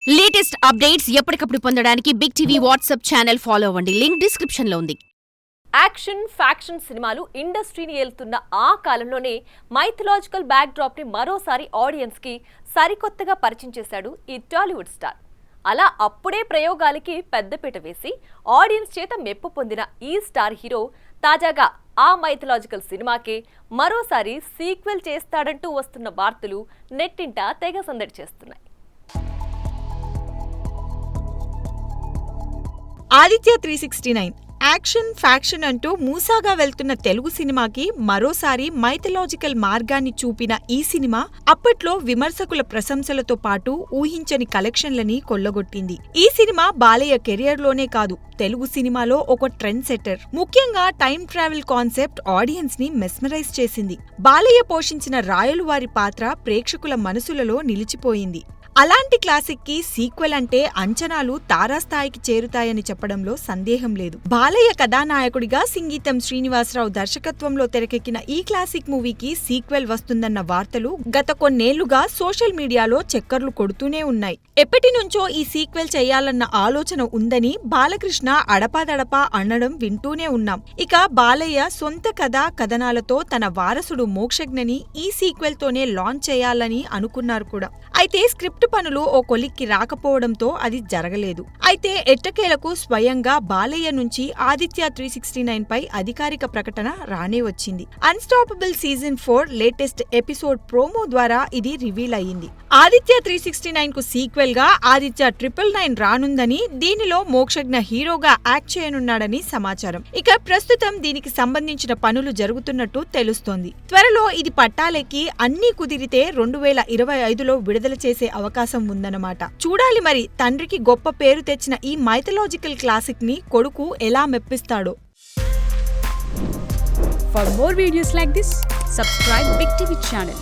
Latest updates ఎప్పటికప్పుడు పొందడానికి big TV WhatsApp channel follow అవ్వండి. లింక్ డిస్క్రిప్షన్ లో ఉంది. యాక్షన్, ఫ్యాక్షన్ సినిమాలు ఇండస్ట్రీని ఏలుతున్న ఆ కాలంలోనే మైథలాజికల్ బ్యాక్ డ్రాప్ ని మరోసారి ఆడియన్స్ కి సరికొత్తగా పరిచయం చేశాడు ఈ టాలీవుడ్ స్టార్. అలా అప్పుడే ప్రయోగాలకి పెద్దపీట వేసి ఆడియన్స్ చేత మెప్పు పొందిన ఈ స్టార్ హీరో తాజాగా ఆ మైథలాజికల్ సినిమాకే మరోసారి సీక్వెల్ చేస్తాడంటూ వస్తున్న వార్తలు నెట్టింట తెగ సందడి చేస్తున్నాయి. ఆదిత్య 369 యాక్షన్ ఫ్యాక్షన్ అంటూ మూసాగా వెళ్తున్న తెలుగు సినిమాకి మరోసారి మైథలాజికల్ మార్గాన్ని చూపిన ఈ సినిమా అప్పట్లో విమర్శకుల ప్రశంసలతో పాటు ఊహించని కలెక్షన్లని కొల్లగొట్టింది. ఈ సినిమా బాలయ్య కెరియర్లోనే కాదు, తెలుగు సినిమాలో ఒక ట్రెండ్ సెట్టర్. ముఖ్యంగా టైం ట్రావెల్ కాన్సెప్ట్ ఆడియన్స్ ని మెస్మరైజ్ చేసింది. బాలయ్య పోషించిన రాయలు వారి పాత్ర ప్రేక్షకుల మనసులలో నిలిచిపోయింది. అలాంటి క్లాసిక్ కి సీక్వెల్ అంటే అంచనాలు తారాస్థాయికి చేరుతాయని చెప్పడంలో సందేహం లేదు. బాలయ్య కథానాయకుడిగా సింగీతం శ్రీనివాసరావు దర్శకత్వంలో తెరకెక్కిన ఈ క్లాసిక్ మూవీకి సీక్వెల్ వస్తుందన్న వార్తలు గత కొన్నేళ్లుగా సోషల్ మీడియాలో చక్కర్లు కొడుతూనే ఉన్నాయి. ఎప్పటినుంచో ఈ సీక్వెల్ చేయాలన్న ఆలోచన ఉందని బాలకృష్ణ అడపాదడపా అనడం వింటూనే ఉన్నాం. ఇక బాలయ్య సొంత కథనాలతో తన వారసుడు మోక్షజ్ఞని ఈ సీక్వెల్ తోనే లాంచ్ చేయాలని అనుకున్నారు కూడా. అయితే స్క్రిప్ట్ పనులు ఓ కొలిక్కి రాకపోవడంతో అది జరగలేదు. అయితే ఎట్టకేలకు స్వయంగా బాలయ్య నుంచి ఆదిత్య 369 పై అధికారిక ప్రకటన రానే వచ్చింది. Unstoppable season 4 latest episode promo ద్వారా ఇది రివీల్ అయ్యింది. ఆదిత్య 369 కు సీక్వెల్ గా ఆదిత్య 999 రానుందని, దీనిలో మోక్షజ్ఞ హీరోగా యాక్ట్ చేయనున్నాడని సమాచారం. ఇక ప్రస్తుతం దీనికి సంబంధించిన పనులు జరుగుతున్నట్టు తెలుస్తోంది. త్వరలో ఇది పట్టాలెక్కి అన్నీ కుదిరితే 2025లో విడుదల చేసే అవకాశం ఉందన్నమాట. చూడాలి మరి తండ్రికి గొప్ప పేరు తెచ్చిన ఈ మైథలాజికల్ క్లాసిక్ ని కొడుకు ఎలా మెప్పిస్తాడో. For more videos like this, subscribe Big TV channel.